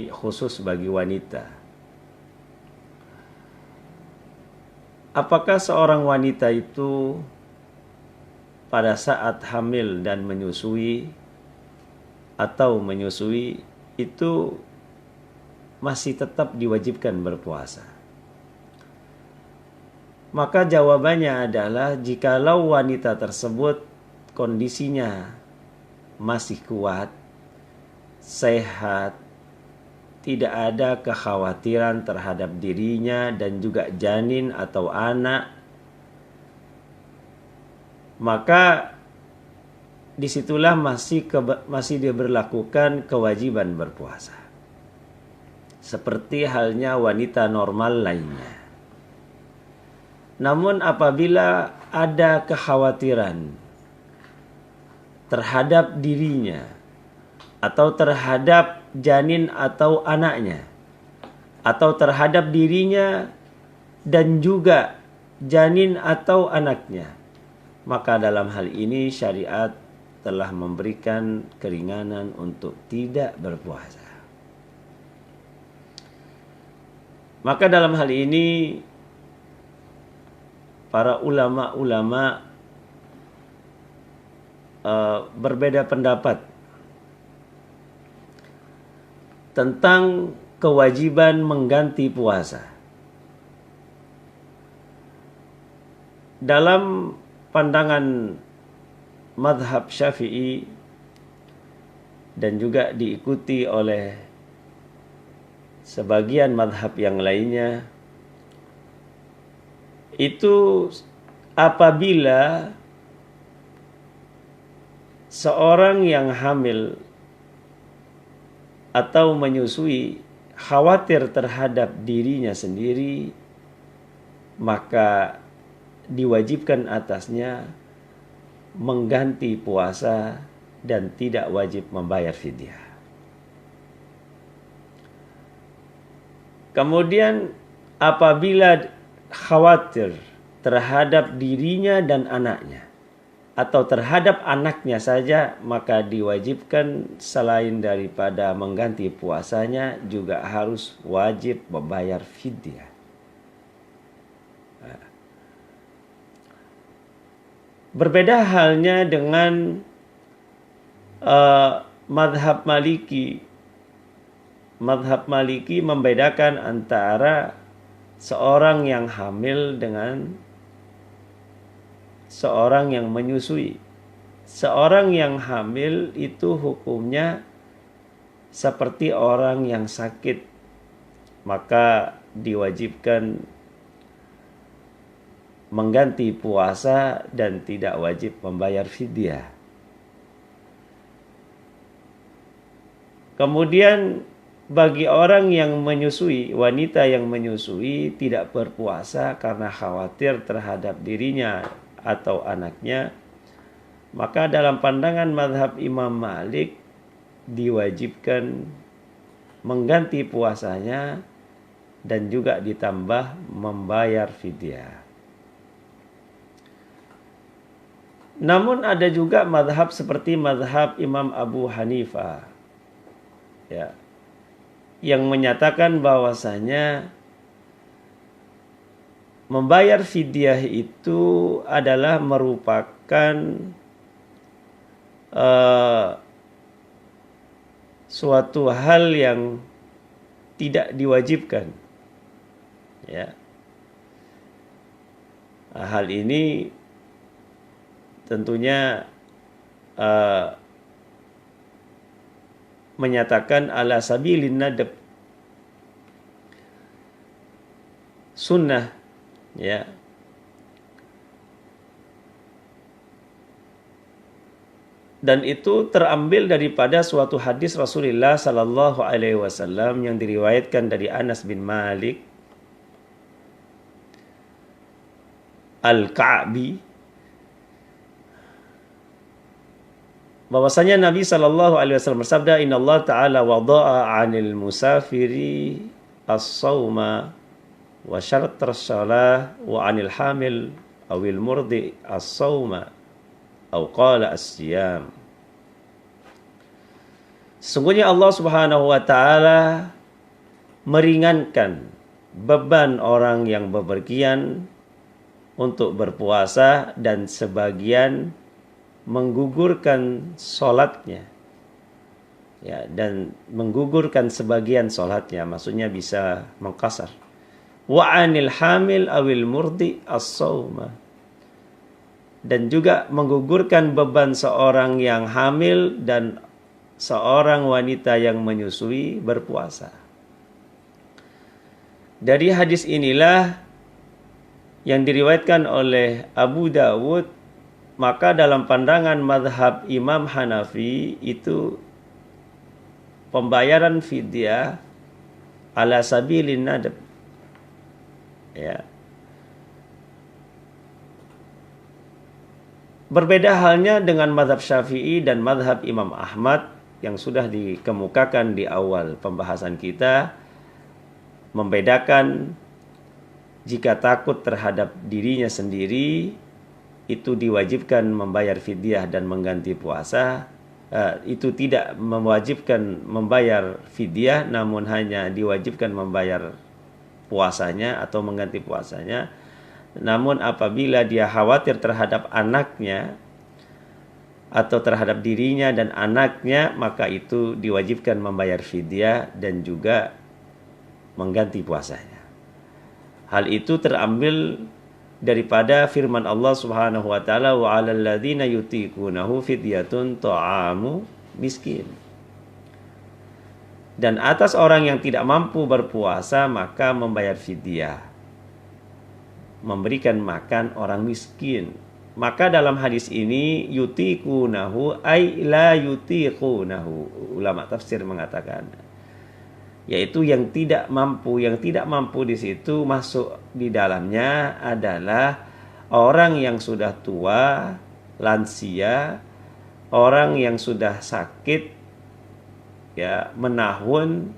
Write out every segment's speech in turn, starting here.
khusus bagi wanita. Apakah seorang wanita itu pada saat hamil dan menyusui atau menyusui itu masih tetap diwajibkan berpuasa? Maka jawabannya adalah jikalau wanita tersebut kondisinya masih kuat, sehat, tidak ada kekhawatiran terhadap dirinya dan juga janin atau anak, maka disitulah masih diberlakukan kewajiban berpuasa. Seperti halnya wanita normal lainnya. Namun apabila ada kekhawatiran terhadap dirinya atau terhadap janin atau anaknya, atau terhadap dirinya dan juga janin atau anaknya, maka dalam hal ini syariat telah memberikan keringanan untuk tidak berpuasa. Maka dalam hal ini para ulama-ulama berbeda pendapat tentang kewajiban mengganti puasa. Dalam pandangan mazhab Syafi'i dan juga diikuti oleh sebagian mazhab yang lainnya, itu apabila seorang yang hamil atau menyusui khawatir terhadap dirinya sendiri, maka diwajibkan atasnya mengganti puasa dan tidak wajib membayar fidyah. Kemudian apabila khawatir terhadap dirinya dan anaknya atau terhadap anaknya saja, maka diwajibkan selain daripada mengganti puasanya juga harus wajib membayar fidyah. Berbeda halnya dengan mazhab Maliki. Mazhab Maliki membedakan antara seorang yang hamil dengan seorang yang menyusui. Seorang yang hamil itu hukumnya seperti orang yang sakit, maka diwajibkan mengganti puasa dan tidak wajib membayar fidyah. Kemudian bagi orang yang menyusui, wanita yang menyusui tidak berpuasa karena khawatir terhadap dirinya atau anaknya, maka dalam pandangan mazhab Imam Malik diwajibkan mengganti puasanya dan juga ditambah membayar fidyah. Namun ada juga mazhab seperti mazhab Imam Abu Hanifah, ya, yang menyatakan bahwasanya membayar fidyah itu adalah merupakan suatu hal yang tidak diwajibkan. Ya. Hal ini tentunya menyatakan ala sabilin nadab, sunnah, ya. Dan itu terambil daripada suatu hadis Rasulullah sallallahu alaihi wasallam yang diriwayatkan dari Anas bin Malik Al-Ka'bi, bahwasanya Nabi sallallahu alaihi wasallam bersabda, "Innallaha ta'ala wada'a 'anil musafiri as-shauma wa syartar shalah wa 'anil hamil awil murdi as-shauma aw qala as-siyam." Sesungguhnya Allah Subhanahu wa taala meringankan beban orang yang bepergian untuk berpuasa dan sebagian menggugurkan sholatnya. Ya, dan menggugurkan sebagian sholatnya, maksudnya bisa mengqasar. Wa 'anil hamil awil murdi as-shauma. Dan juga menggugurkan beban seorang yang hamil dan seorang wanita yang menyusui berpuasa. Dari hadis inilah yang diriwayatkan oleh Abu Dawud, maka dalam pandangan mazhab Imam Hanafi itu pembayaran fidyah ala sabilin nadab. Ya. Berbeda halnya dengan mazhab Syafi'i dan mazhab Imam Ahmad yang sudah dikemukakan di awal pembahasan kita, membedakan jika takut terhadap dirinya sendiri itu diwajibkan membayar fidyah dan mengganti puasa. Itu tidak mewajibkan membayar fidyah, namun hanya diwajibkan membayar puasanya atau mengganti puasanya. Namun apabila dia khawatir terhadap anaknya atau terhadap dirinya dan anaknya, maka itu diwajibkan membayar fidyah dan juga mengganti puasanya. Hal itu terambil daripada firman Allah Subhanahu wa taala, wa 'alal ladzina yutiqunahu fidyatun ta'amu miskin. Dan atas orang yang tidak mampu berpuasa maka membayar fidyah, memberikan makan orang miskin. Maka dalam hadis ini yutiqunahu ay la yutiqunahu, ulama tafsir mengatakan, yaitu yang tidak mampu. Yang tidak mampu di situ masuk di dalamnya adalah orang yang sudah tua, lansia, orang yang sudah sakit, ya, menahun,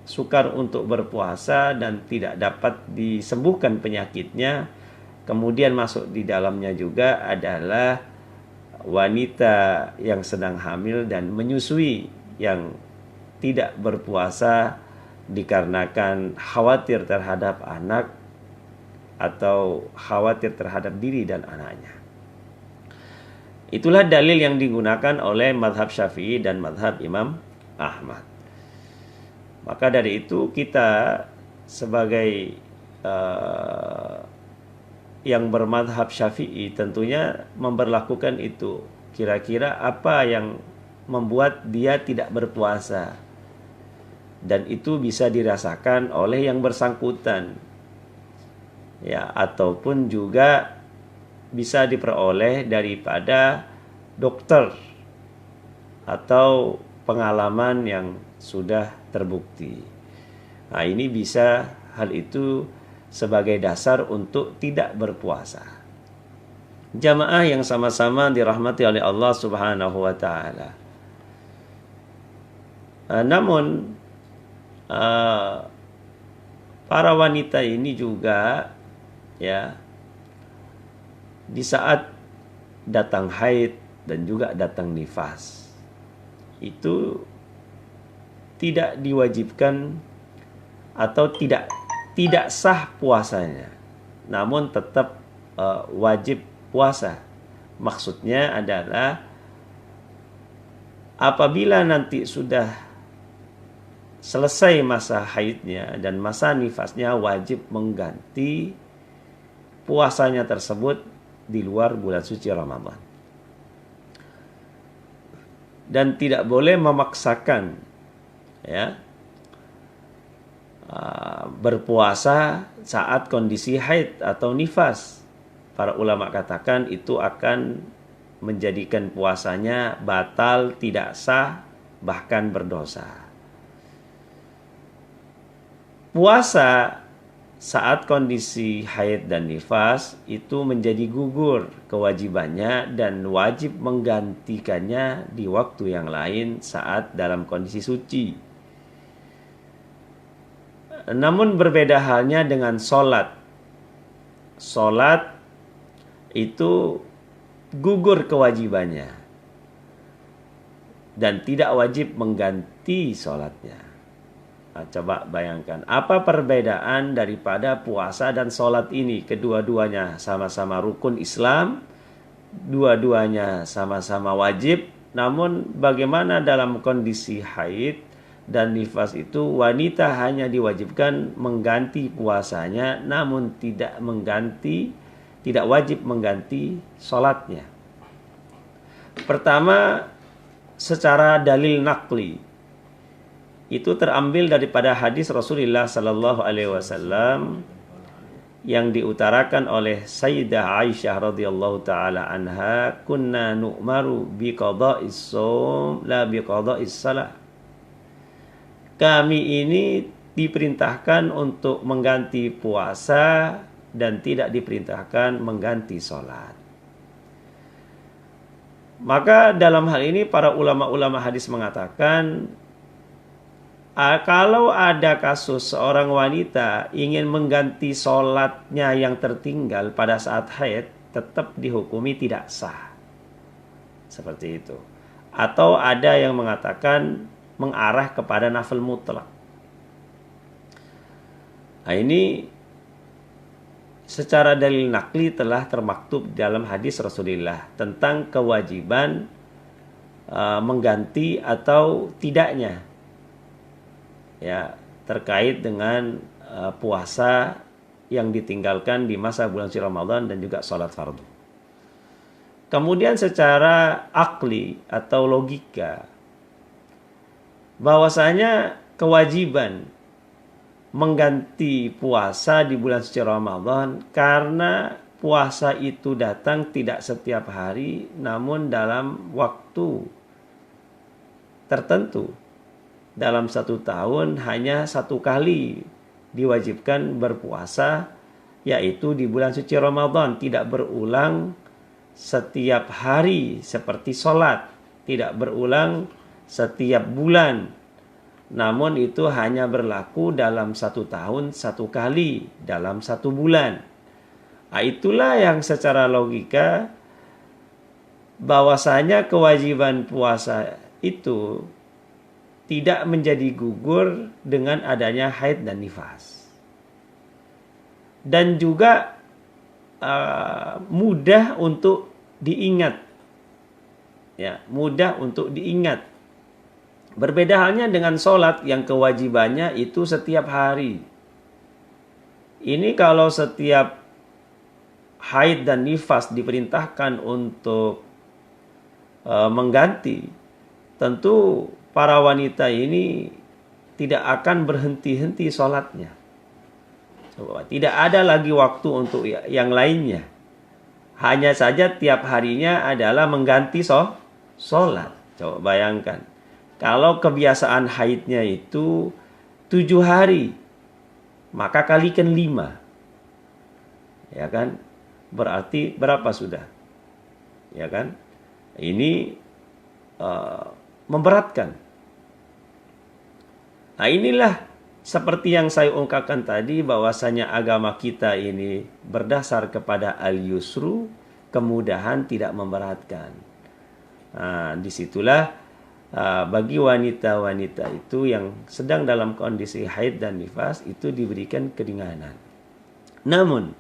sukar untuk berpuasa dan tidak dapat disembuhkan penyakitnya. Kemudian masuk di dalamnya juga adalah wanita yang sedang hamil dan menyusui yang tidak berpuasa dikarenakan khawatir terhadap anak atau khawatir terhadap diri dan anaknya. Itulah dalil yang digunakan oleh mazhab Syafi'i dan mazhab Imam Ahmad. Maka dari itu kita sebagai yang bermadhab Syafi'i tentunya memberlakukan itu. Kira-kira apa yang membuat dia tidak berpuasa? Dan itu bisa dirasakan oleh yang bersangkutan, ya, ataupun juga bisa diperoleh daripada dokter atau pengalaman yang sudah terbukti. Nah, ini bisa hal itu sebagai dasar untuk tidak berpuasa. Jamaah yang sama-sama dirahmati oleh Allah Subhanahu wa taala. Namun para wanita ini juga, ya, di saat datang haid dan juga datang nifas itu tidak diwajibkan atau tidak sah puasanya, namun tetap wajib puasa. Maksudnya adalah apabila nanti sudah selesai masa haidnya dan masa nifasnya, wajib mengganti puasanya tersebut di luar bulan suci Ramadan. Dan tidak boleh memaksakan, ya, berpuasa saat kondisi haid atau nifas. Para ulama katakan itu akan menjadikan puasanya batal, tidak sah, bahkan berdosa. Puasa saat kondisi haid dan nifas itu menjadi gugur kewajibannya dan wajib menggantikannya di waktu yang lain saat dalam kondisi suci. Namun berbeda halnya dengan sholat. Sholat itu gugur kewajibannya dan tidak wajib mengganti sholatnya. Nah, coba bayangkan, apa perbedaan daripada puasa dan sholat ini? Kedua-duanya sama-sama rukun Islam, dua-duanya sama-sama wajib, namun bagaimana dalam kondisi haid dan nifas itu wanita hanya diwajibkan mengganti puasanya, namun tidak wajib mengganti sholatnya. Pertama, secara dalil naqli, itu terambil daripada hadis Rasulullah sallallahu alaihi wasallam yang diutarakan oleh Sayyidah Aisyah radhiyallahu taala anha, kunna nu'maru biqada'is shaum la biqada'is shalah. Kami ini diperintahkan untuk mengganti puasa dan tidak diperintahkan mengganti sholat. Maka dalam hal ini para ulama-ulama hadis mengatakan, kalau ada kasus seorang wanita ingin mengganti sholatnya yang tertinggal pada saat haid, tetap dihukumi tidak sah. Seperti itu. Atau ada yang mengatakan mengarah kepada nafil mutlak. Nah, ini secara dalil nakli telah termaktub dalam hadis Rasulullah tentang kewajiban mengganti atau tidaknya, ya, terkait dengan puasa yang ditinggalkan di masa bulan suci Ramadan dan juga sholat fardu. Kemudian secara akli atau logika, bahwasanya kewajiban mengganti puasa di bulan suci Ramadan karena puasa itu datang tidak setiap hari, namun dalam waktu tertentu. Dalam satu tahun hanya satu kali diwajibkan berpuasa, yaitu di bulan suci Ramadan. Tidak berulang setiap hari seperti sholat, tidak berulang setiap bulan, namun itu hanya berlaku dalam satu tahun satu kali dalam satu bulan. Nah, itulah yang secara logika bahwasanya kewajiban puasa itu tidak menjadi gugur dengan adanya haid dan nifas. Dan juga mudah untuk diingat. Ya, mudah untuk diingat. Berbeda halnya dengan sholat yang kewajibannya itu setiap hari. Ini kalau setiap haid dan nifas diperintahkan untuk mengganti, tentu para wanita ini tidak akan berhenti-henti sholatnya. Tidak ada lagi waktu untuk yang lainnya. Hanya saja tiap harinya adalah mengganti sholat. Coba bayangkan. Kalau kebiasaan haidnya itu 7 hari, maka kalikan 5. Ya kan? Berarti berapa sudah? Ya kan? Ini memberatkan. Nah, inilah seperti yang saya ungkapkan tadi, bahwasanya agama kita ini berdasar kepada al-yusru, kemudahan, tidak memberatkan. Nah, disitulah bagi wanita-wanita itu yang sedang dalam kondisi haid dan nifas itu diberikan keringanan. Namun,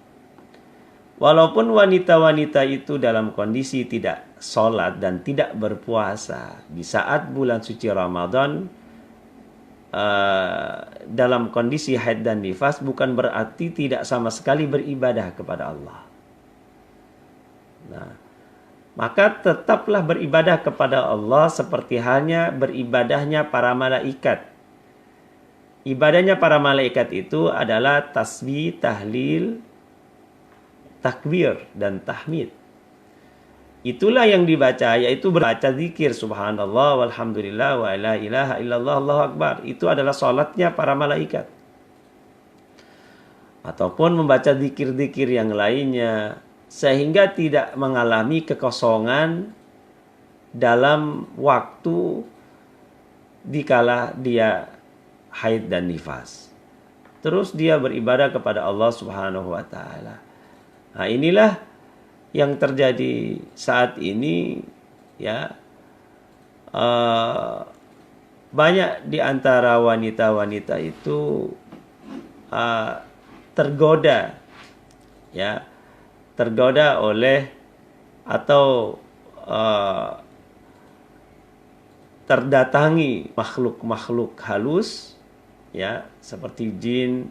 walaupun wanita-wanita itu dalam kondisi tidak sholat dan tidak berpuasa di saat bulan suci Ramadan, dalam kondisi haid dan nifas, bukan berarti tidak sama sekali beribadah kepada Allah. Nah, maka tetaplah beribadah kepada Allah seperti halnya beribadahnya para malaikat. Ibadahnya para malaikat itu adalah tasbih, tahlil, takbir, dan tahmid. Itulah yang dibaca, yaitu berbaca zikir subhanallah walhamdulillah wa la ilaha illallah Allahu akbar. Itu adalah salatnya para malaikat. Ataupun membaca zikir-zikir yang lainnya, sehingga tidak mengalami kekosongan dalam waktu dikala dia haid dan nifas. Terus dia beribadah kepada Allah Subhanahu wa taala. Nah, inilah yang terjadi saat ini, ya. eh, banyak di antara wanita-wanita itu tergoda, ya, tergoda oleh atau terdatangi makhluk-makhluk halus, ya, seperti jin.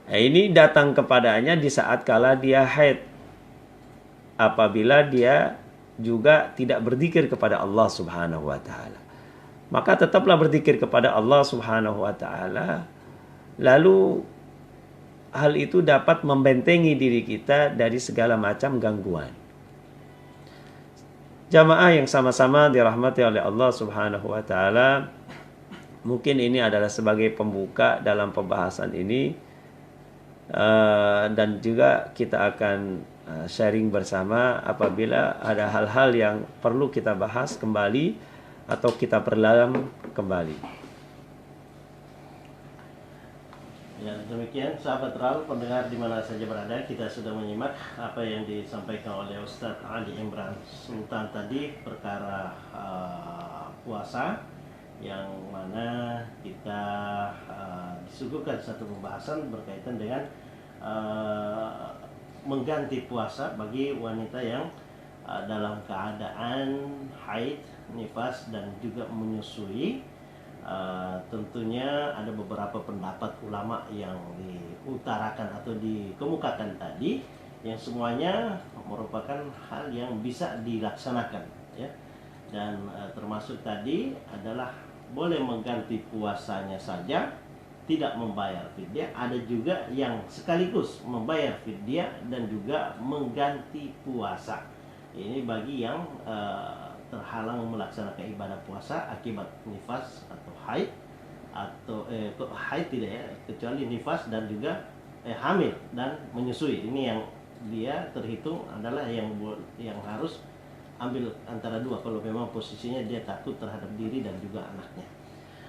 Nah, ini datang kepadanya di saat kala dia haid, apabila dia juga tidak berzikir kepada Allah Subhanahu wa taala. Maka tetaplah berzikir kepada Allah Subhanahu wa taala. Lalu hal itu dapat membentengi diri kita dari segala macam gangguan. Jamaah yang sama-sama dirahmati oleh Allah Subhanahu wa taala, mungkin ini adalah sebagai pembuka dalam pembahasan ini, dan juga kita akan sharing bersama apabila ada hal-hal yang perlu kita bahas kembali atau kita perdalam kembali. Ya, demikian sahabat RAL pendengar di mana saja berada, kita sudah menyimak apa yang disampaikan oleh Ustadz Ali Imran Sultan tadi perkara puasa, yang mana kita disuguhkan satu pembahasan berkaitan dengan mengganti puasa bagi wanita yang dalam keadaan haid, nifas, dan juga menyusui. Tentunya ada beberapa pendapat ulama yang diutarakan atau dikemukakan tadi, yang semuanya merupakan hal yang bisa dilaksanakan, ya. Dan termasuk tadi adalah boleh mengganti puasanya saja, tidak membayar fidyah. Ada juga yang sekaligus membayar fidyah dan juga mengganti puasa. Ini bagi yang terhalang melaksanakan ibadah puasa akibat nifas atau haid, atau haid tidak, ya, kecuali nifas dan juga hamil dan menyusui. Ini yang dia terhitung adalah yang harus ambil antara dua kalau memang posisinya dia takut terhadap diri dan juga anaknya.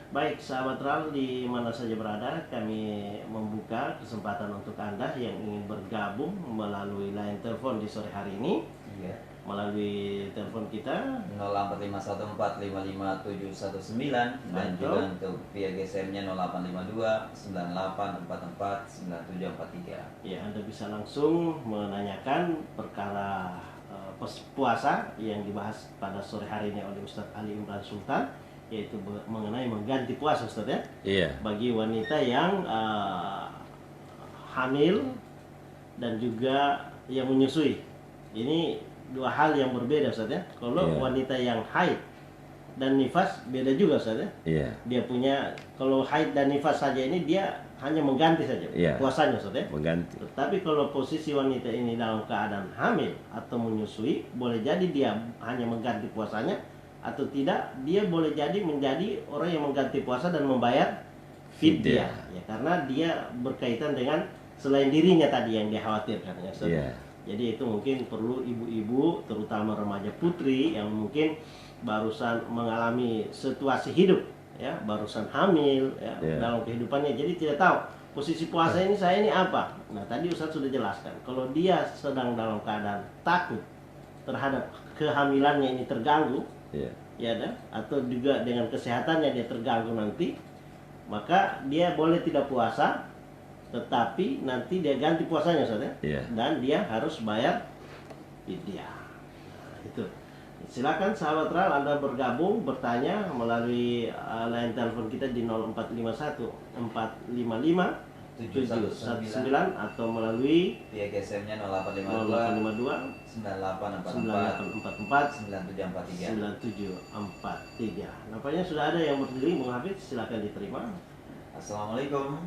Baik sahabat RAL di mana saja berada, kami membuka kesempatan untuk Anda yang ingin bergabung melalui line telepon di sore hari ini. Iya. Melalui telepon kita 0851455719 dan juga untuk via GSM-nya 085298449743. Ya, Anda bisa langsung menanyakan perkara puasa yang dibahas pada sore hari ini oleh Ustadz Ali Imran Sultan, yaitu mengenai mengganti puasa, Ustadz, ya. Iya. Bagi wanita yang hamil dan juga yang menyusui. Ini dua hal yang berbeda, Ustaz, ya. Kalau wanita yang haid dan nifas beda juga, Ustaz, ya. Iya. Dia punya, kalau haid dan nifas saja ini dia hanya mengganti saja puasanya, Ustaz, ya. Mengganti. Tetapi kalau posisi wanita ini dalam keadaan hamil atau menyusui, boleh jadi dia hanya mengganti puasanya, atau tidak, dia boleh jadi menjadi orang yang mengganti puasa dan membayar fidyah, ya, karena dia berkaitan dengan selain dirinya tadi yang dikhawatirkan, ya, Ustaz. Iya. Jadi itu mungkin perlu ibu-ibu, terutama remaja putri yang mungkin barusan mengalami situasi hidup, ya, barusan hamil, ya, dalam kehidupannya. Jadi tidak tahu posisi puasa ini saya ini apa. Nah, tadi Ustaz sudah jelaskan. Kalau dia sedang dalam keadaan takut terhadap kehamilannya ini terganggu, ya, atau juga dengan kesehatannya dia terganggu nanti, maka dia boleh tidak puasa, tetapi nanti dia ganti puasanya, Ustaz, ya. Dan dia harus bayar fidyah. Nah, itu. Silakan sahabat RAL Anda bergabung bertanya melalui line telepon kita di 0451 455 719 atau melalui via GSM-nya 0852 9844 9743. Nampaknya sudah ada yang berdiri, Bung Hafid, silakan diterima. Assalamualaikum.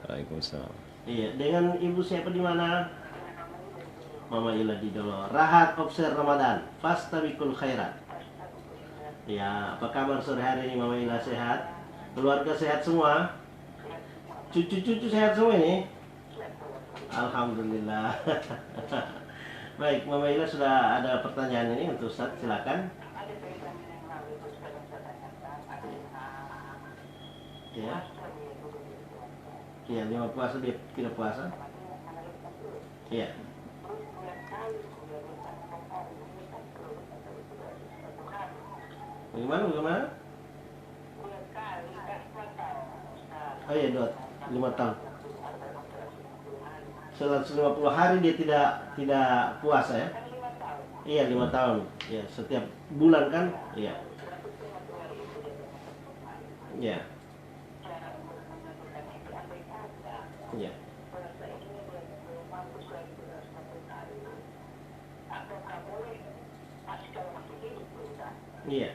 Waalaikumsalam. Iya, dengan ibu siapa di mana? Mama Ila di Dolo. Rahat Obser Ramadan. Fastabikul khairat. Ya, apa kabar sore hari ini Mama Ila, sehat? Keluarga sehat semua? Cucu-cucu sehat semua ini? Alhamdulillah. Baik, Mama Ila sudah ada pertanyaan ini untuk Ustaz, silakan. Ya. Iya, 5 puasa dia tidak puasa. Iya. Bagaimana? Oh iya, 5 tahun. 150 hari dia tidak puasa ya? Iya, 5 tahun. Ya, setiap bulan kan? Iya. Iya. Iya. Iya.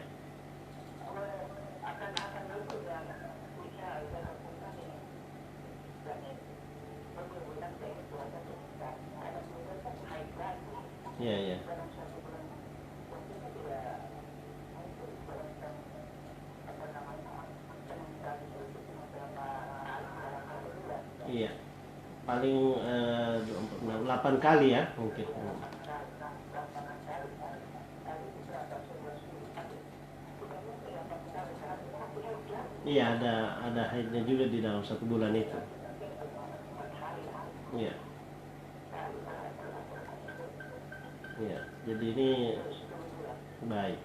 Iya, iya. Iya. Paling 8 kali ya mungkin. Iya, ada haidnya juga di dalam 1 bulan itu. Iya. Iya, jadi ini baik.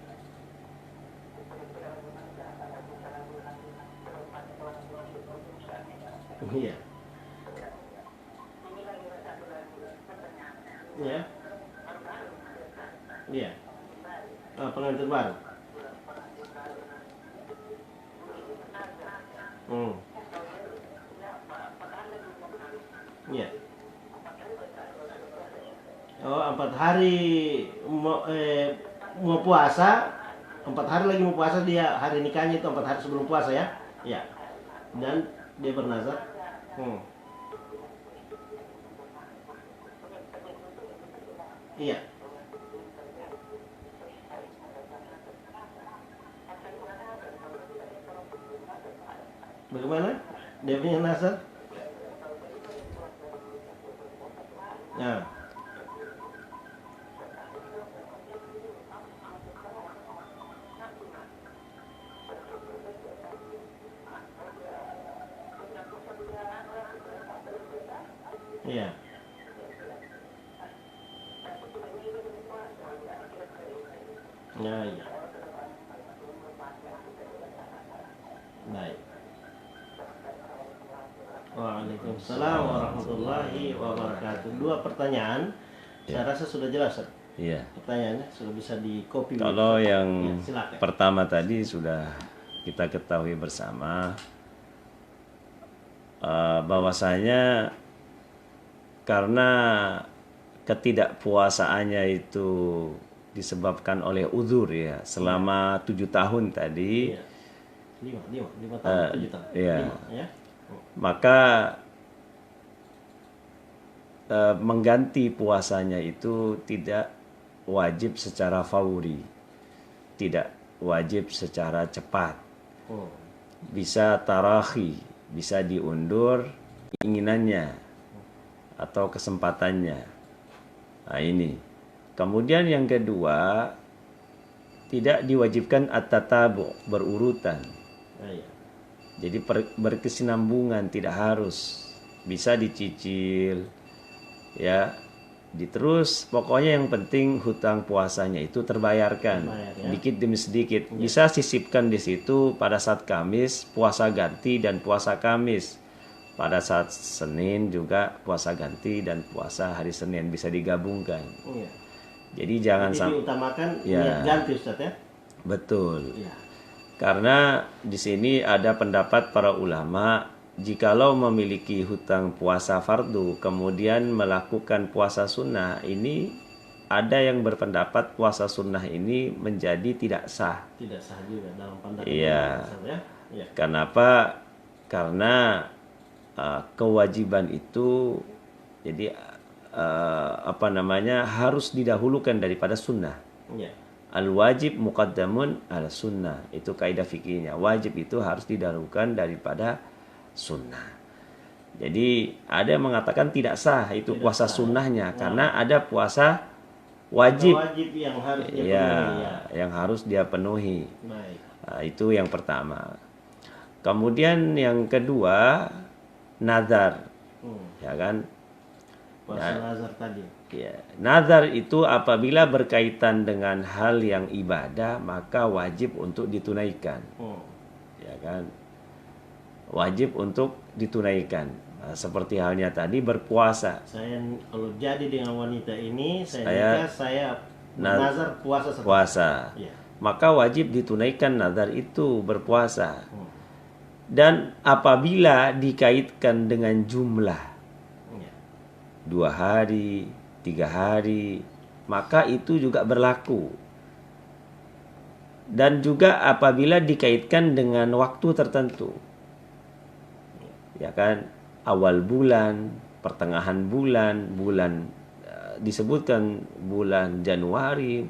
Iya. Iya. Iya. Pengantin baru. Iya. Oh, 4 hari mau puasa, 4 hari lagi mau puasa, dia hari nikahnya itu 4 hari sebelum puasa ya. Iya. Dan dia bernazar. Iya. Bagaimana? Dia punya nazar? Nah. Iya. Ya, iya. Baik. Waalaikumsalam warahmatullahi wabarakatuh. 2 pertanyaan. Saya rasa sudah jelas, Ustaz. Iya. Pertanyaannya sudah bisa di copy. Kalau yang Ya, silakan. pertama tadi sudah kita ketahui bersama, bahwasanya karena ketidakpuasaannya itu disebabkan oleh uzur ya selama 7 tahun tadi. Iya. 5 tahun, 7 tahun. Iya. 5, ya. Maka mengganti puasanya itu tidak wajib secara fauri, tidak wajib secara cepat, bisa tarakhi, bisa diundur keinginannya atau kesempatannya. Nah ini. Kemudian yang kedua, tidak diwajibkan at-tatabu, berurutan. Jadi berkesinambungan, tidak harus, bisa dicicil ya, diterus, pokoknya yang penting hutang puasanya itu terbayarkan dikit demi sedikit. Bisa sisipkan di situ pada saat Kamis puasa ganti dan puasa Kamis, pada saat Senin juga puasa ganti dan puasa hari Senin, bisa digabungkan. Jadi jangan sampai diutamakan ya, ganti, Ustaz ya. Betul. Ya. Karena di sini ada pendapat para ulama, jikalau memiliki hutang puasa fardu kemudian melakukan puasa sunnah, ini ada yang berpendapat puasa sunnah ini menjadi tidak sah. Tidak sah juga dalam pandangan. Iya. Ya. Kenapa? Karena kewajiban itu jadi harus didahulukan daripada sunnah. Ya. Al-wajib muqaddamun ala sunnah. Itu kaidah fikihnya. Wajib itu harus didahulukan daripada sunnah. Jadi ada yang mengatakan tidak sah itu tidak puasa sah. Sunnahnya karena ada puasa wajib yang harus dia penuhi, yang harus dia penuhi. Nah, itu yang pertama. Kemudian yang kedua, nazar. Ya kan? Puasa nazar tadi. Ya, nazar itu apabila berkaitan dengan hal yang ibadah maka wajib untuk ditunaikan. Ya kan? Wajib untuk ditunaikan. Nah, seperti halnya tadi berpuasa. Saya kalau jadi dengan wanita ini, saya Saya nikah, saya bernazar puasa satu. Puasa. Ya. Maka wajib ditunaikan nazar itu berpuasa. Dan apabila dikaitkan dengan jumlah Ya. 2 hari, 3 hari, maka itu juga berlaku. Dan juga apabila dikaitkan dengan waktu tertentu. Ya kan, awal bulan, pertengahan bulan disebutkan bulan Januari,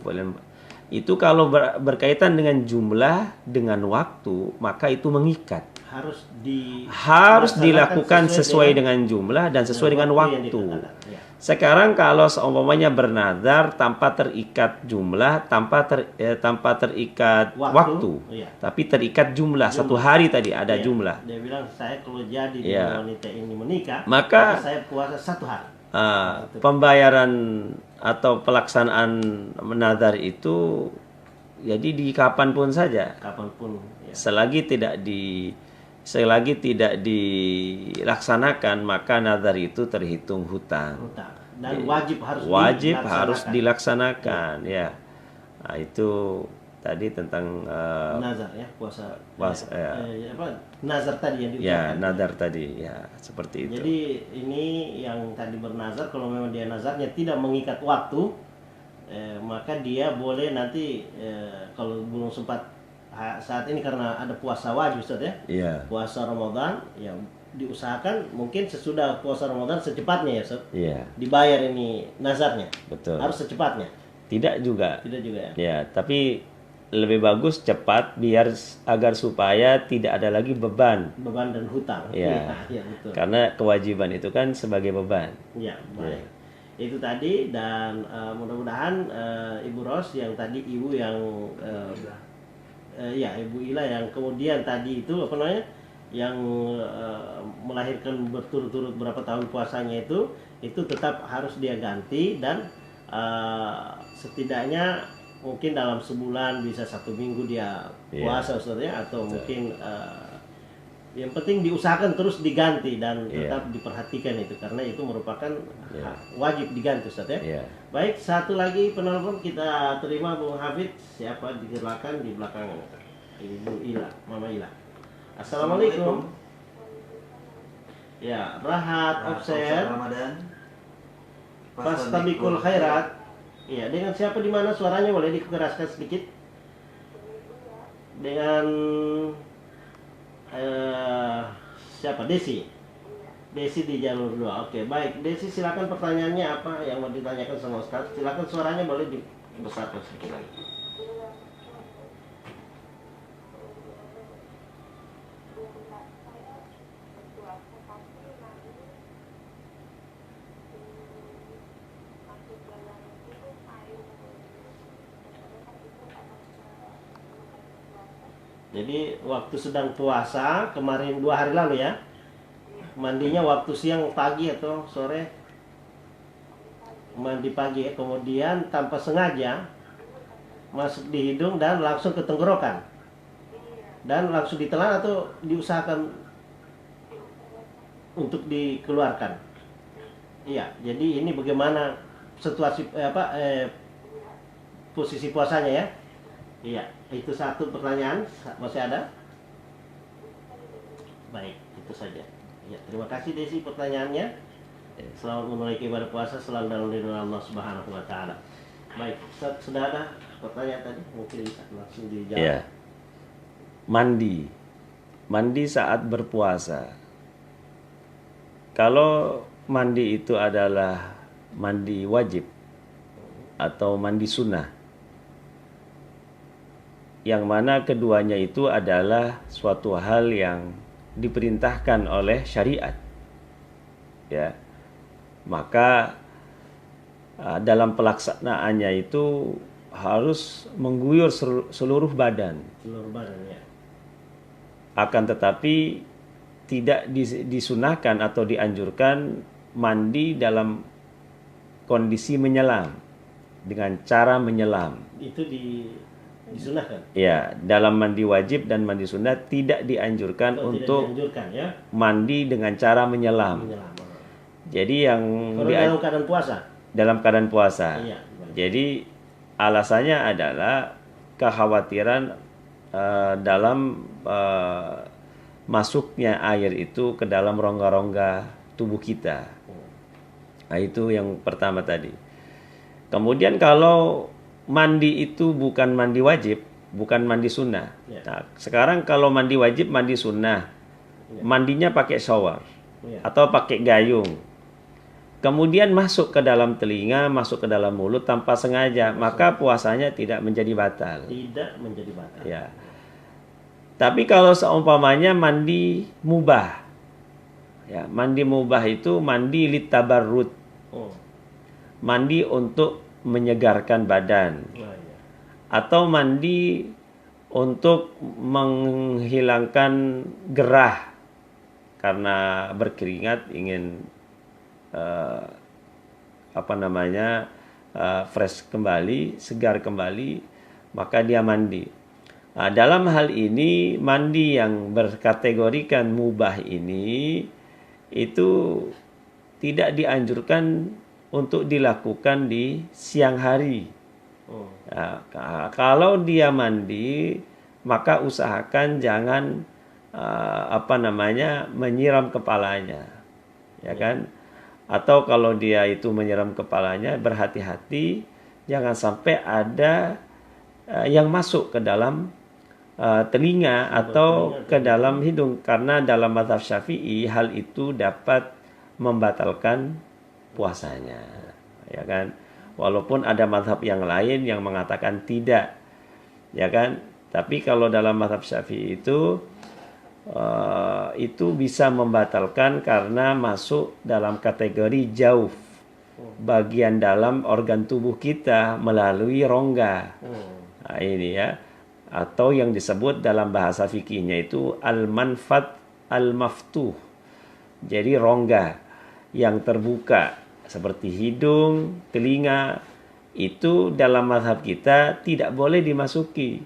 itu kalau berkaitan dengan jumlah, dengan waktu, maka itu mengikat. Harus dilakukan sesuai dengan jumlah dan sesuai dengan waktu. Sekarang kalau seumpamanya bernazar tanpa terikat jumlah, tanpa terikat waktu, tapi terikat jumlah. 1 hari tadi ada jumlah. Dia bilang saya kalau jadi dengan wanita ini menikah, maka saya puasa 1 hari. Pembayaran atau pelaksanaan menazar itu jadi di kapanpun saja. Kapanpun. Ya. Selagi tidak dilaksanakan maka nazar itu terhitung hutang. Dan wajib harus dilaksanakan. Ya. Nah, itu tadi tentang nazar ya, puasa. Nazar tadi yang diucapkan. Ya, nazar tadi ya, seperti itu. Jadi ini yang tadi bernazar, kalau memang dia nazarnya tidak mengikat waktu, maka dia boleh nanti kalau belum sempat saat ini karena ada puasa wajib Ustaz ya. Iya. Puasa Ramadan ya diusahakan mungkin sesudah puasa Ramadan secepatnya ya Ustaz. Iya. Dibayar ini nazarnya. Betul. Harus secepatnya. Tidak juga ya. Ya, tapi lebih bagus cepat agar supaya tidak ada lagi beban dan hutang. Ya. Ya betul. Karena kewajiban itu kan sebagai beban. Ya, baik. Itu tadi dan mudah-mudahan Ibu Ros yang tadi ibu yang Ibu Ila yang kemudian tadi itu yang melahirkan berturut-turut berapa tahun puasanya itu tetap harus dia ganti dan setidaknya mungkin dalam sebulan bisa 1 minggu dia puasa Ustaz ya, atau mungkin yang penting diusahakan terus diganti dan tetap diperhatikan itu karena itu merupakan wajib diganti Ustaz ya. Baik, satu lagi penelpon kita terima Bung Hafid. Siapa digerakkan di belakang Ibu Ila, Mama Ila. Assalamualaikum. Ya, Rahat Obser Ramadan. Fastabikul khairat. Iya, dengan siapa di mana suaranya boleh dikeraskan sedikit? Dengan siapa? Desi. Desi di jalur 2. Oke, baik. Desi silakan pertanyaannya apa yang mau ditanyakan sama Ustaz. Silakan suaranya boleh dibesarkan sedikit lagi. Jadi waktu sedang puasa kemarin 2 hari lalu ya. Mandinya waktu siang, pagi atau sore? Mandi pagi ya, kemudian tanpa sengaja masuk di hidung dan langsung ke tenggorokan. Dan langsung ditelan atau diusahakan untuk dikeluarkan. Iya, jadi ini bagaimana situasi posisi puasanya ya? Iya, itu satu pertanyaan. Masih ada? Baik, itu saja. Ya, terima kasih Desi pertanyaannya. Selamat menunaikan ibadah puasa selalu dalam lindungan Allah Subhanahu wa taala. Baik, sudah ada pertanyaan tadi? Mungkin bisa langsung dijawab. Ya. Mandi saat berpuasa. Kalau mandi itu adalah mandi wajib atau mandi sunnah, yang mana keduanya itu adalah suatu hal yang diperintahkan oleh syariat, ya, maka dalam pelaksanaannya itu harus mengguyur seluruh badan. Ya. Akan tetapi tidak disunahkan atau dianjurkan mandi dalam kondisi menyelam, dengan cara menyelam. Itu disunahkan. Ya, dalam mandi wajib dan mandi sunnah tidak dianjurkan Tidak untuk dianjurkan ya. mandi dengan cara menyelam. Menyelam. Jadi yang Kalau dalam keadaan puasa. dalam keadaan puasa. Iya. Jadi alasannya adalah kekhawatiran dalam masuknya air itu ke dalam rongga-rongga tubuh kita. Nah, itu yang pertama tadi. Kemudian kalau mandi itu bukan mandi wajib, bukan mandi sunnah. Ya. Nah, sekarang kalau mandi wajib, mandi sunnah, mandinya pakai shower Ya. atau pakai gayung. Kemudian masuk ke dalam telinga, masuk ke dalam mulut tanpa sengaja, maka puasanya tidak menjadi batal. Tidak menjadi batal. Ya. Tapi kalau seumpamanya mandi mubah, ya, mandi mubah itu mandi litabarrud, Oh. mandi untuk menyegarkan badan, Nah, ya. atau mandi untuk menghilangkan gerah karena berkeringat ingin fresh kembali, segar kembali, maka dia mandi. Nah, dalam hal ini mandi yang berkategorikan mubah ini itu tidak dianjurkan untuk dilakukan di siang hari. Oh. Nah, kalau dia mandi, maka usahakan jangan menyiram kepalanya, ya kan? Atau kalau dia itu menyiram kepalanya, berhati-hati jangan sampai ada yang masuk ke dalam telinga atau ke dalam hidung, karena dalam mazhab Syafi'i hal itu dapat membatalkan puasanya, ya kan? Walaupun ada mazhab yang lain yang mengatakan tidak, ya kan? Tapi kalau dalam mazhab Syafi'i itu bisa membatalkan karena masuk dalam kategori jauf, bagian dalam organ tubuh kita melalui rongga. Nah, ini ya, atau yang disebut dalam bahasa fikihnya itu al-manfat al-maftuh. Jadi rongga yang terbuka seperti hidung, telinga, itu dalam mazhab kita tidak boleh dimasuki.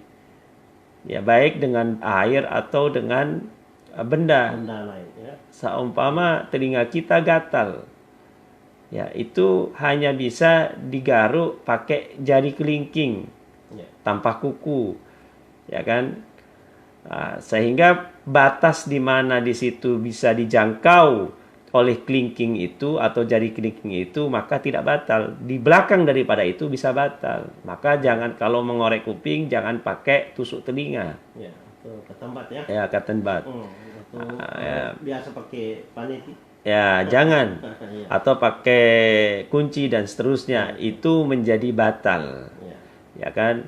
Ya, baik dengan air atau dengan benda lain, ya. Seumpama telinga kita gatal, ya itu hanya bisa digaruk pakai jari kelingking, Ya. tanpa kuku, ya kan? Nah, sehingga batas di mana di situ bisa dijangkau oleh kelingking itu atau jari kelingking itu, maka tidak batal. Di belakang daripada itu bisa batal. Maka jangan, kalau mengorek kuping jangan pakai tusuk telinga. Ya, itu ketempat ya. Ya, cotton bud. Ya. Biasa pakai paniti. Ya, jangan. Ya. Atau pakai kunci dan seterusnya, itu menjadi batal. Ya. Ya kan?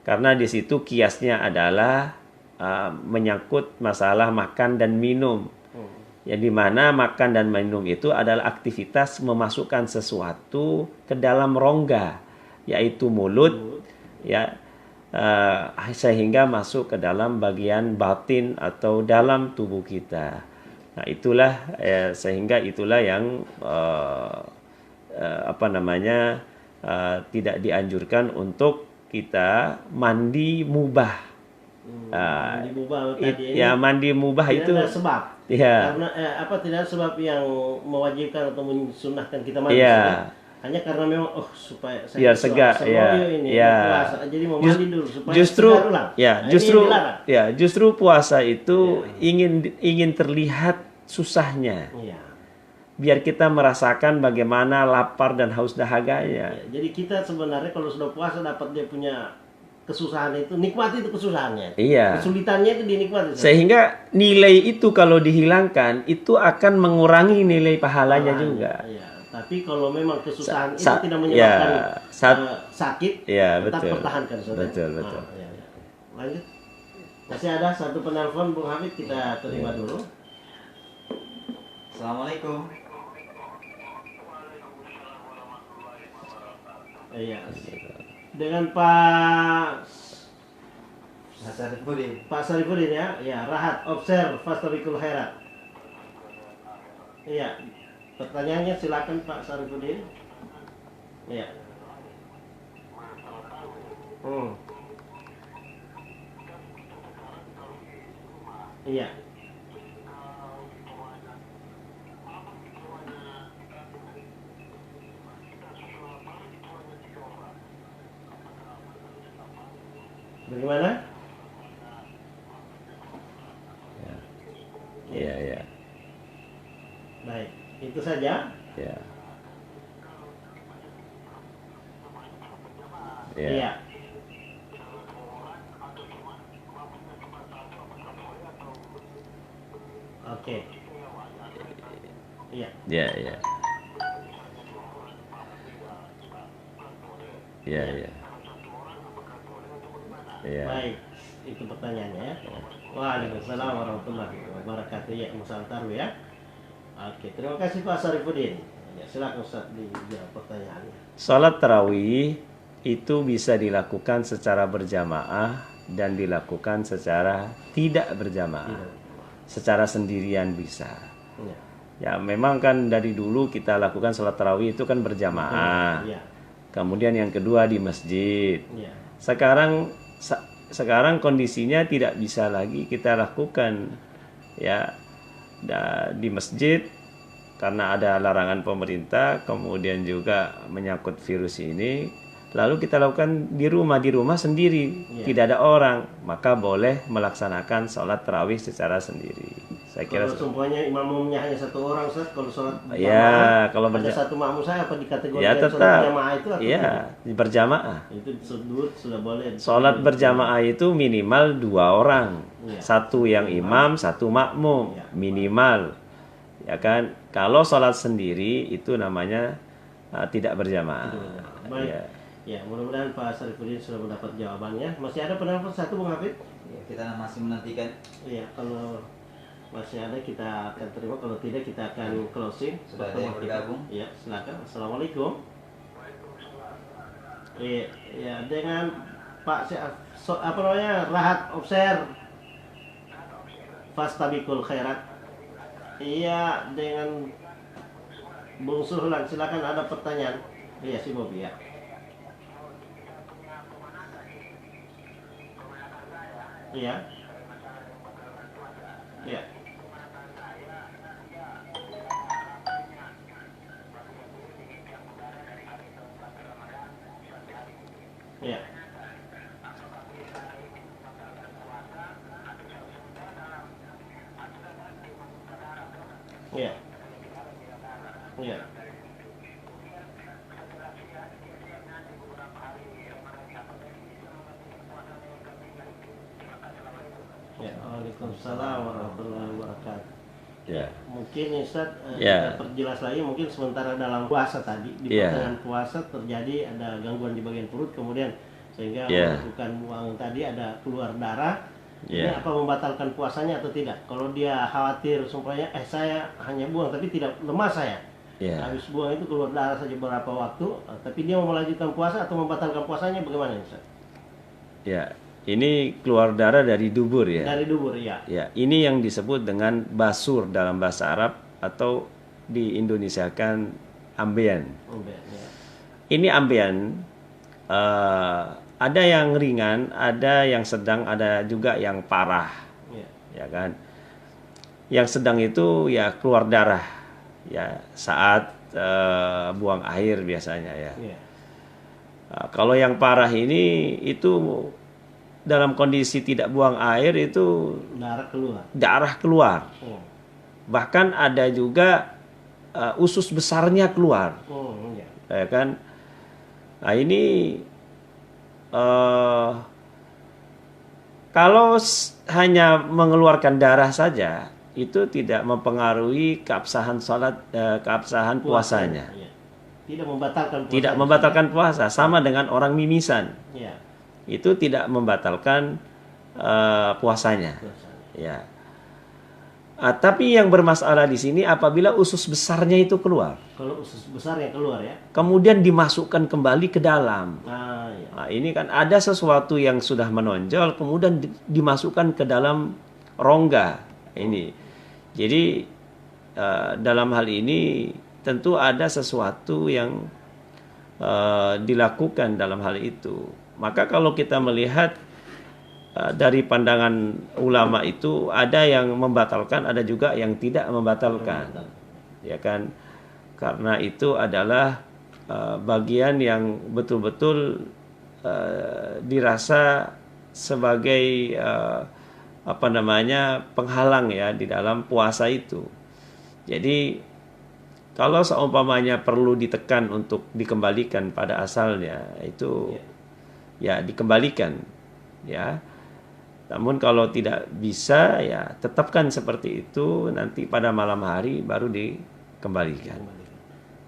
Karena di situ kiasnya adalah menyangkut masalah makan dan minum. Ya, di mana makan dan minum itu adalah aktivitas memasukkan sesuatu ke dalam rongga, yaitu mulut, ya, sehingga masuk ke dalam bagian batin atau dalam tubuh kita. Nah, itulah sehingga itulah yang tidak dianjurkan untuk kita mandi mubah. Mandi mubah tadi Ya, mandi mubah tidak itu ada sebab. Ya. Karena tidak ada sebab yang mewajibkan atau mensunahkan kita mandi. Ya. Hanya karena memang supaya saya Biar segar, ini ya. puasa, jadi mau mandi dulu supaya Justru segar ulang. ya, Nah, ini yang dilarang. justru puasa itu ingin terlihat susahnya. Iya. Biar kita merasakan bagaimana lapar dan haus dahaganya. Ya, jadi kita sebenarnya kalau sudah puasa dapat dia punya kesusahan itu, nikmati itu kesusahannya. Iya. Kesulitannya itu dinikmati. Sehingga nilai itu kalau dihilangkan itu akan mengurangi nilai pahalanya juga. Iya. Tapi kalau memang kesusahan itu Sa- tidak menyebabkan ya, sakit, ya, tetap betul. pertahankan. Saudara. Betul. Ya. Lanjut. Masih ada satu penelpon, Bung Hafid, kita terima dulu. Assalamualaikum. Iya. Dengan Pak Sarifudin ya, Rahat Observe Fastabikul Khairat. Iya. Pertanyaannya silakan Pak Sarifudin. Iya. Hmm. Iya. Bagaimana? Iya, iya. Baik, itu saja. Ya. Iya. Oke. Iya. Ya, ya. Ya, ya. Ya. Baik, itu pertanyaannya ya. Waalaikumsalam warahmatullahi wabarakatuh. Ya, masalah tarwih ya. Oke, terima kasih Pak Sarifudin. Ya, silakan Ustaz dijawab pertanyaannya. Salat tarawih itu bisa dilakukan secara berjamaah dan dilakukan secara tidak berjamaah. Secara sendirian bisa. Ya. Ya, memang kan dari dulu kita lakukan salat tarawih itu kan berjamaah. Iya. Kemudian yang kedua di masjid. Iya. Sekarang kondisinya tidak bisa lagi kita lakukan ya di masjid karena ada larangan pemerintah, kemudian juga menyangkut virus ini. Lalu kita lakukan di rumah sendiri, tidak ada orang, maka boleh melaksanakan sholat tarawih secara sendiri. Saya kira kalau semuanya imamnya hanya satu orang, Ustaz, kalau sholat ya, kalau ada satu makmum saya apa dikategorikan ya sholat tetap jamaah itu atau ya tidak? berjamaah. Itu sudah boleh. Sholat berjamaah itu minimal 2 orang, Ya. satu yang imam, satu makmum, Ya. minimal, ya kan? Kalau sholat sendiri itu namanya tidak berjamaah. Baik. Ya. Ya, mudah-mudahan Pak Sarifudin sudah mendapat jawabannya. Masih ada penelpon satu, Bung Hafid? Ya, kita masih menantikan. Iya, kalau masih ada kita akan terima, kalau tidak kita akan closing. Sudah ada pertemuan yang bergabung? kita. Iya, silakan. Assalamualaikum. Iya, ya, dengan Pak apa namanya? Rahat Obser Fastabikul Khairat. Iya, dengan Bung Suhlan, silakan ada pertanyaan. Iya, si Bobi ya. Iya. Iya. Iya. Iya. Iya. Ya, waalaikumsalam warahmatullahi wabarakatuh. Ya. Mungkin Ustaz Ya. kita perjelas lagi, mungkin sementara dalam puasa tadi di Ya. pertengahan puasa terjadi ada gangguan di bagian perut, kemudian sehingga Ya. melakukan buang tadi ada keluar darah. Ini Ya. apa membatalkan puasanya atau tidak? Kalau dia khawatir supaya saya hanya buang tapi tidak lemas saya. Ya. Habis buang itu keluar darah saja beberapa waktu, tapi dia mau melanjutkan puasa atau membatalkan puasanya bagaimana Ustaz? Ya. Ini keluar darah dari dubur ya. Dari dubur ya. Ya, ini yang disebut dengan basur dalam bahasa Arab atau di Indonesia kan ambeien. Ya. Ini ambeien ada yang ringan, ada yang sedang, ada juga yang parah. Ya. Ya kan? Yang sedang itu ya keluar darah ya saat buang air biasanya ya. Ya. Kalau yang parah ini itu dalam kondisi tidak buang air itu darah keluar. Oh. Bahkan ada juga usus besarnya keluar. Oh, ya. Ya kan? Nah, ini kalau hanya mengeluarkan darah saja itu tidak mempengaruhi keabsahan salat, keabsahan puasanya. Ya. Tidak membatalkan puasa. Tidak membatalkan puasa, sama dengan orang mimisan. Ya. Itu tidak membatalkan puasanya. Ya. Tapi yang bermasalah di sini apabila usus besarnya itu keluar. Kalau usus besar yang keluar ya. Kemudian dimasukkan kembali ke dalam. Ya. Nah, ini kan ada sesuatu yang sudah menonjol, kemudian dimasukkan ke dalam rongga. Ini. Jadi dalam hal ini tentu ada sesuatu yang dilakukan dalam hal itu. Maka kalau kita melihat dari pandangan ulama itu ada yang membatalkan, ada juga yang tidak membatalkan, ya kan? Karena itu adalah bagian yang betul-betul dirasa sebagai penghalang ya di dalam puasa itu. Jadi kalau seumpamanya perlu ditekan untuk dikembalikan pada asalnya, itu ya dikembalikan ya. Namun kalau tidak bisa ya tetapkan seperti itu, nanti pada malam hari baru dikembalikan.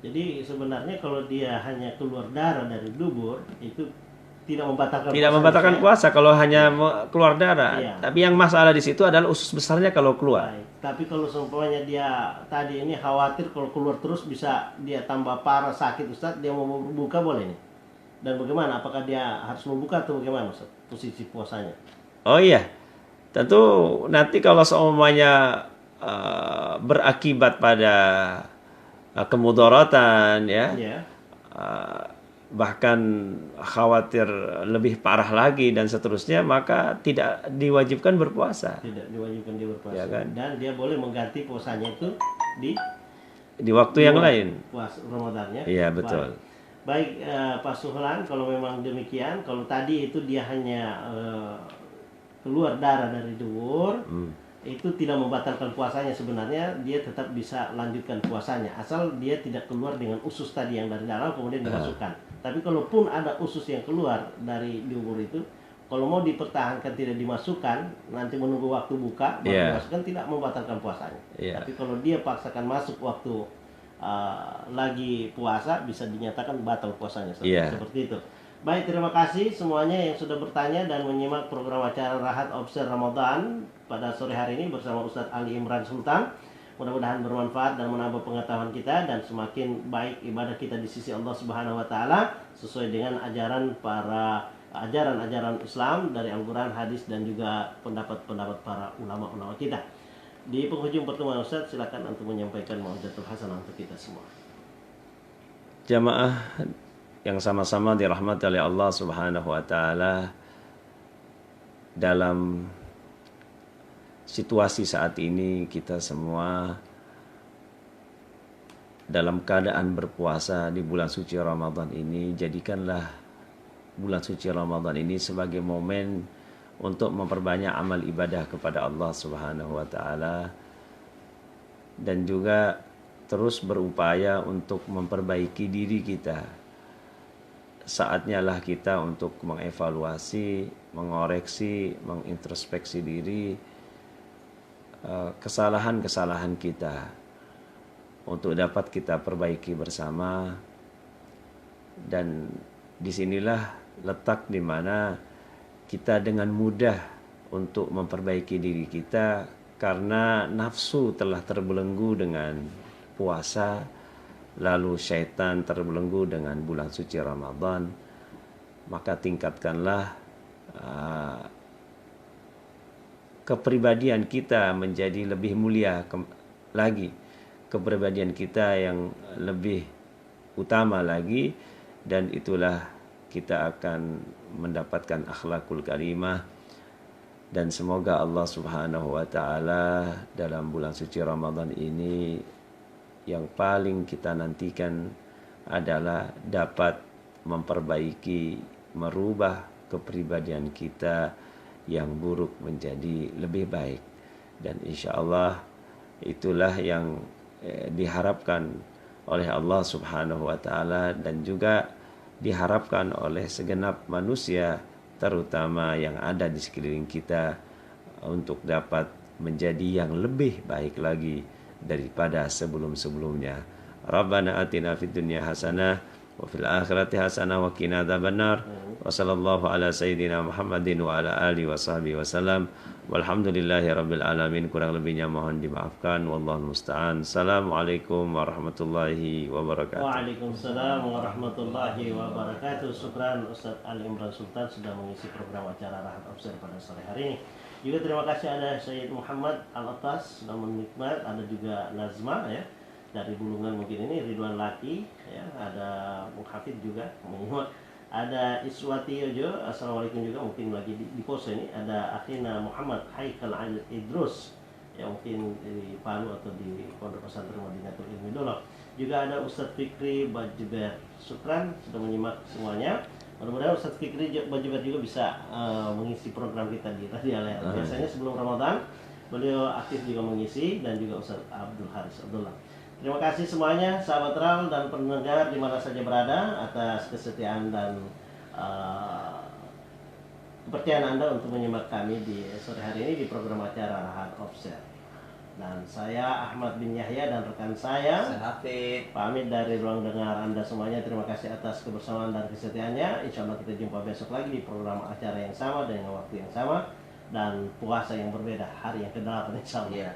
Jadi sebenarnya kalau dia hanya keluar darah dari dubur itu tidak membatalkan puasa kalau hanya keluar darah. Iya. Tapi yang masalah di situ adalah usus besarnya kalau keluar. Baik. Tapi kalau seumpamanya dia tadi ini khawatir kalau keluar terus bisa dia tambah parah sakit Ustaz, dia mau buka boleh nih? Dan bagaimana? Apakah dia harus membuka atau bagaimana Ustaz posisi puasanya? Oh iya, tentu nanti kalau seumpamanya berakibat pada kemudaratan ya, bahkan khawatir lebih parah lagi dan seterusnya, maka tidak diwajibkan berpuasa. Tidak diwajibkan dia berpuasa. Ya kan? Dan dia boleh mengganti puasanya itu di waktu yang lain. Puasa Ramadannya. Iya betul. Baik Pak Suhlan, kalau memang demikian, kalau tadi itu dia hanya keluar darah dari dubur, itu tidak membatalkan puasanya. Sebenarnya dia tetap bisa lanjutkan puasanya asal dia tidak keluar dengan usus tadi yang dari dalam kemudian dimasukkan. Tapi kalaupun ada usus yang keluar dari dubur itu, kalau mau dipertahankan tidak dimasukkan, nanti menunggu waktu buka baru dimasukkan, tidak membatalkan puasanya. Tapi kalau dia paksakan masuk waktu lagi puasa, bisa dinyatakan batal puasanya. Seperti itu. Baik, terima kasih semuanya yang sudah bertanya dan menyimak program acara Rahat Obser Ramadan pada sore hari ini bersama Ustadz Ali Imran Sultan. Mudah-mudahan bermanfaat dan menambah pengetahuan kita dan semakin baik ibadah kita di sisi Allah Subhanahu wa taala sesuai dengan ajaran Islam dari Al-Qur'an, hadis dan juga pendapat-pendapat para ulama-ulama kita. Di penghujung pertemuan Ustadz, silakan untuk menyampaikan mau'izatul hasanah untuk kita semua. Jamaah yang sama-sama dirahmati oleh Allah Subhanahu wa taala, dalam situasi saat ini kita semua dalam keadaan berpuasa di bulan suci Ramadan ini, jadikanlah bulan suci Ramadan ini sebagai momen untuk memperbanyak amal ibadah kepada Allah Subhanahu wa taala dan juga terus berupaya untuk memperbaiki diri kita. Saatnya lah kita untuk mengevaluasi, mengoreksi, mengintrospeksi diri kesalahan-kesalahan kita untuk dapat kita perbaiki bersama. Dan disinilah letak di mana kita dengan mudah untuk memperbaiki diri kita, karena nafsu telah terbelenggu dengan puasa, lalu syaitan terbelenggu dengan bulan suci Ramadan. Maka tingkatkanlah kepribadian kita menjadi lebih mulia lagi, kepribadian kita yang lebih utama lagi, dan itulah kita akan mendapatkan akhlakul karimah. Dan semoga Allah Subhanahu wa taala dalam bulan suci Ramadan ini yang paling kita nantikan adalah dapat memperbaiki, merubah kepribadian kita yang buruk menjadi lebih baik. Dan insya Allah itulah yang diharapkan oleh Allah Subhanahu wa taala dan juga diharapkan oleh segenap manusia, terutama yang ada di sekeliling kita, untuk dapat menjadi yang lebih baik lagi daripada sebelum-sebelumnya. Rabbana atina fid dunya hasanah wa fil akhirati hasanah wa qina adzabannar. Wa sallallahu ala sayyidina Muhammadin wa ala alihi wa sahbihi wasallam. Walhamdulillahi rabbil alamin. Kurang lebihnya mohon dimaafkan. Wallahu musta'an. Assalamualaikum warahmatullahi wabarakatuh. Waalaikumsalam warahmatullahi wabarakatuh. Syukran Ustadz Ali Imran Sultan sudah mengisi program acara Rahat Obser pada sore hari ini. Juga terima kasih ada Sayyid Muhammad Al-Atas sudah menikmat, ada juga Nazma ya. dari Bulungan mungkin ini Ridwan Laki, ya, ada Bung Hafid juga menyimak, ada Iswati Yojo, assalamualaikum juga mungkin lagi di poso ini, ada Akhina Muhammad Haikal Al Idrus, ya mungkin di Palu atau di Pondok Pesantren Madinatul Ilmi Dolok. Juga ada Ustadz Fikri Bajuber, syukran sudah menyimak semuanya. Mudah-mudahan Ustadz Fikri Bajuber juga bisa mengisi program kita di Radio Al Hayat. Biasanya sebelum Ramadan beliau aktif juga mengisi, dan juga Ustadz Abdul Haris Abdullah. Terima kasih semuanya sahabat RAL dan pendengar di mana saja berada atas kesetiaan dan kepercayaan Anda untuk menyimak kami di sore hari ini di program acara Rahat Obser. Dan saya Ahmad bin Yahya dan rekan saya Hafid pamit dari ruang dengar Anda semuanya. Terima kasih atas kebersamaan dan kesetiaannya. Insya Allah kita jumpa besok lagi di program acara yang sama dengan waktu yang sama dan puasa yang berbeda, hari yang ke-8 insya Allah. ya.